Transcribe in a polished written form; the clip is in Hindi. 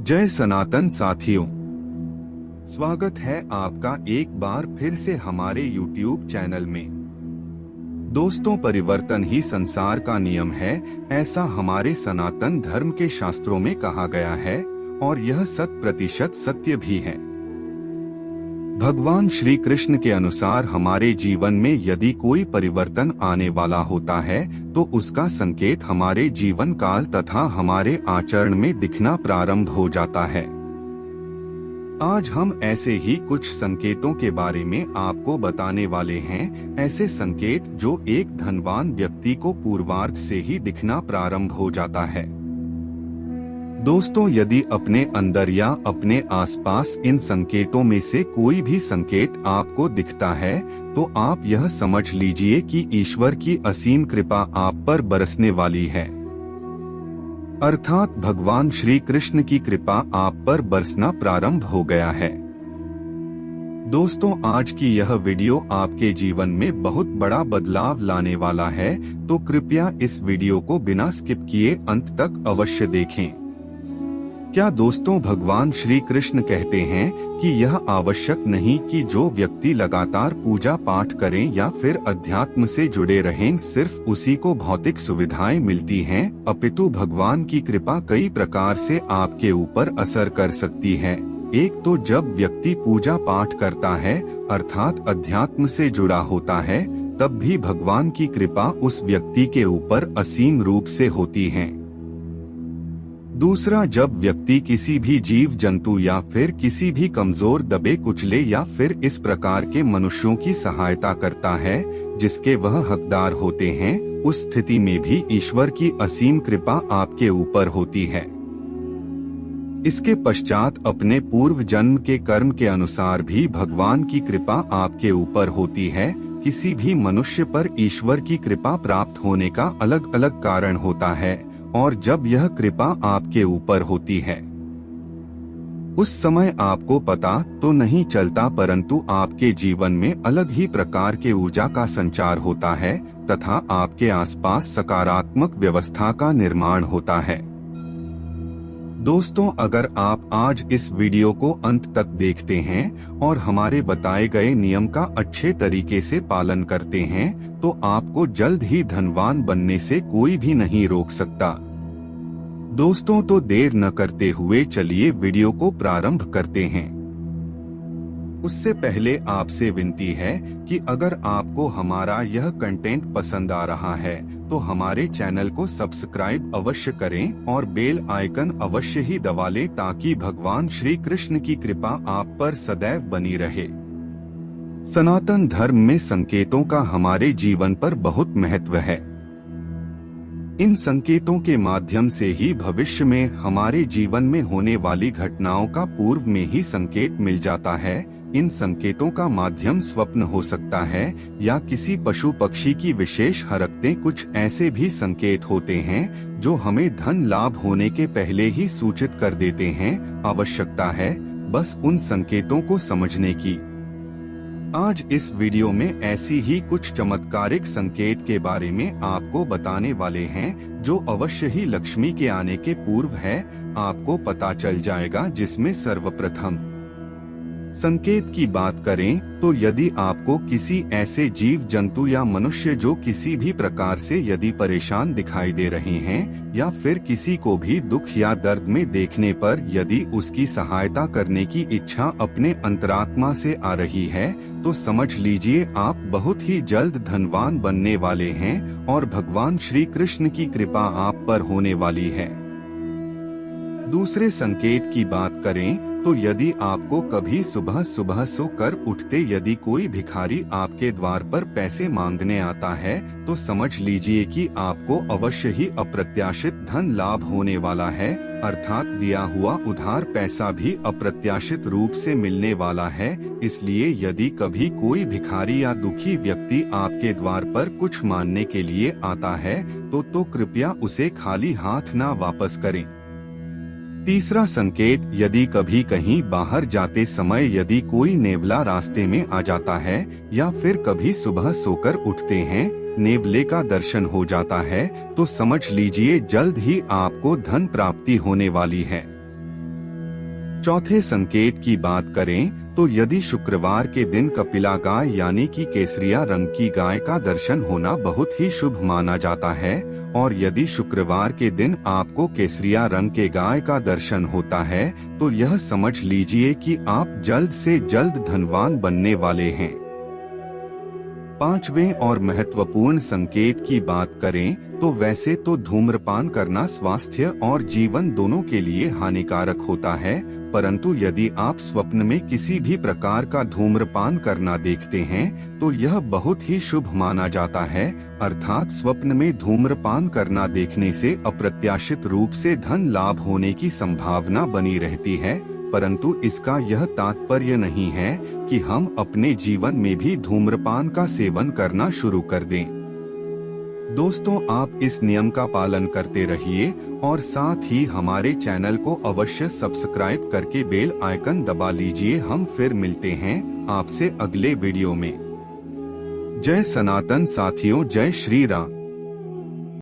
जय सनातन साथियों, स्वागत है आपका एक बार फिर से हमारे YouTube चैनल में। दोस्तों, परिवर्तन ही संसार का नियम है, ऐसा हमारे सनातन धर्म के शास्त्रों में कहा गया है और यह 100% सत्य भी है। भगवान श्री कृष्ण के अनुसार हमारे जीवन में यदि कोई परिवर्तन आने वाला होता है तो उसका संकेत हमारे जीवन काल तथा हमारे आचरण में दिखना प्रारंभ हो जाता है। आज हम ऐसे ही कुछ संकेतों के बारे में आपको बताने वाले हैं, ऐसे संकेत जो एक धनवान व्यक्ति को पूर्वार्ध से ही दिखना प्रारंभ हो जाता है। दोस्तों, यदि अपने अंदर या अपने आसपास इन संकेतों में से कोई भी संकेत आपको दिखता है तो आप यह समझ लीजिए कि ईश्वर की असीम कृपा आप पर बरसने वाली है, अर्थात भगवान श्री कृष्ण की कृपा आप पर बरसना प्रारंभ हो गया है। दोस्तों, आज की यह वीडियो आपके जीवन में बहुत बड़ा बदलाव लाने वाला है, तो कृपया इस वीडियो को बिना स्किप किए अंत तक अवश्य देखें। क्या दोस्तों, भगवान श्री कृष्ण कहते हैं कि यह आवश्यक नहीं कि जो व्यक्ति लगातार पूजा पाठ करें या फिर अध्यात्म से जुड़े रहें सिर्फ उसी को भौतिक सुविधाएं मिलती हैं, अपितु भगवान की कृपा कई प्रकार से आपके ऊपर असर कर सकती है। एक तो जब व्यक्ति पूजा पाठ करता है अर्थात अध्यात्म से जुड़ा होता है, तब भी भगवान की कृपा उस व्यक्ति के ऊपर असीम रूप से होती है। दूसरा, जब व्यक्ति किसी भी जीव जंतु या फिर किसी भी कमजोर दबे कुचले या फिर इस प्रकार के मनुष्यों की सहायता करता है जिसके वह हकदार होते हैं, उस स्थिति में भी ईश्वर की असीम कृपा आपके ऊपर होती है। इसके पश्चात अपने पूर्व जन्म के कर्म के अनुसार भी भगवान की कृपा आपके ऊपर होती है। किसी भी मनुष्य पर ईश्वर की कृपा प्राप्त होने का अलग अलग कारण होता है और जब यह कृपा आपके ऊपर होती है उस समय आपको पता तो नहीं चलता, परंतु आपके जीवन में अलग ही प्रकार के ऊर्जा का संचार होता है तथा आपके आसपास सकारात्मक व्यवस्था का निर्माण होता है। दोस्तों, अगर आप आज इस वीडियो को अंत तक देखते हैं और हमारे बताए गए नियम का अच्छे तरीके से पालन करते हैं तो आपको जल्द ही धनवान बनने से कोई भी नहीं रोक सकता। दोस्तों, तो देर न करते हुए चलिए वीडियो को प्रारंभ करते हैं। उससे पहले आपसे विनती है कि अगर आपको हमारा यह कंटेंट पसंद आ रहा है तो हमारे चैनल को सब्सक्राइब अवश्य करें और बेल आइकन अवश्य ही दबा लें ताकि भगवान श्री कृष्ण की कृपा आप पर सदैव बनी रहे। सनातन धर्म में संकेतों का हमारे जीवन पर बहुत महत्व है। इन संकेतों के माध्यम से ही भविष्य में हमारे जीवन में होने वाली घटनाओं का पूर्व में ही संकेत मिल जाता है। इन संकेतों का माध्यम स्वप्न हो सकता है या किसी पशु पक्षी की विशेष हरकतें। कुछ ऐसे भी संकेत होते हैं जो हमें धन लाभ होने के पहले ही सूचित कर देते हैं। आवश्यकता है बस उन संकेतों को समझने की। आज इस वीडियो में ऐसी ही कुछ चमत्कारिक संकेत के बारे में आपको बताने वाले हैं जो अवश्य ही लक्ष्मी के आने के पूर्व है, आपको पता चल जाएगा। जिसमें सर्वप्रथम संकेत की बात करें तो यदि आपको किसी ऐसे जीव जंतु या मनुष्य जो किसी भी प्रकार से यदि परेशान दिखाई दे रहे हैं या फिर किसी को भी दुख या दर्द में देखने पर यदि उसकी सहायता करने की इच्छा अपने अंतरात्मा से आ रही है तो समझ लीजिए आप बहुत ही जल्द धनवान बनने वाले हैं और भगवान श्री कृष्ण की कृपा आप पर होने वाली है। दूसरे संकेत की बात करें तो यदि आपको कभी सुबह सुबह सोकर उठते यदि कोई भिखारी आपके द्वार पर पैसे मांगने आता है तो समझ लीजिए कि आपको अवश्य ही अप्रत्याशित धन लाभ होने वाला है, अर्थात दिया हुआ उधार पैसा भी अप्रत्याशित रूप से मिलने वाला है। इसलिए यदि कभी कोई भिखारी या दुखी व्यक्ति आपके द्वार पर कुछ मांगने के लिए आता है तो कृपया उसे खाली हाथ ना वापस करें। तीसरा संकेत, यदि कभी कहीं बाहर जाते समय यदि कोई नेवला रास्ते में आ जाता है या फिर कभी सुबह सोकर उठते हैं नेवले का दर्शन हो जाता है तो समझ लीजिए जल्द ही आपको धन प्राप्ति होने वाली है। चौथे संकेत की बात करें तो यदि शुक्रवार के दिन कपिला गाय यानी कि केसरिया रंग की गाय का दर्शन होना बहुत ही शुभ माना जाता है, और यदि शुक्रवार के दिन आपको केसरिया रंग के गाय का दर्शन होता है तो यह समझ लीजिए कि आप जल्द से जल्द धनवान बनने वाले हैं। पांचवें और महत्वपूर्ण संकेत की बात करें तो वैसे तो धूम्रपान करना स्वास्थ्य और जीवन दोनों के लिए हानिकारक होता है, परंतु यदि आप स्वप्न में किसी भी प्रकार का धूम्रपान करना देखते हैं तो यह बहुत ही शुभ माना जाता है। अर्थात स्वप्न में धूम्रपान करना देखने से अप्रत्याशित रूप से धन लाभ होने की संभावना बनी रहती है, परंतु इसका यह तात्पर्य नहीं है कि हम अपने जीवन में भी धूम्रपान का सेवन करना शुरू कर दें। दोस्तों, आप इस नियम का पालन करते रहिए और साथ ही हमारे चैनल को अवश्य सब्सक्राइब करके बेल आइकन दबा लीजिए। हम फिर मिलते हैं आपसे अगले वीडियो में। जय सनातन साथियों, जय श्री राम।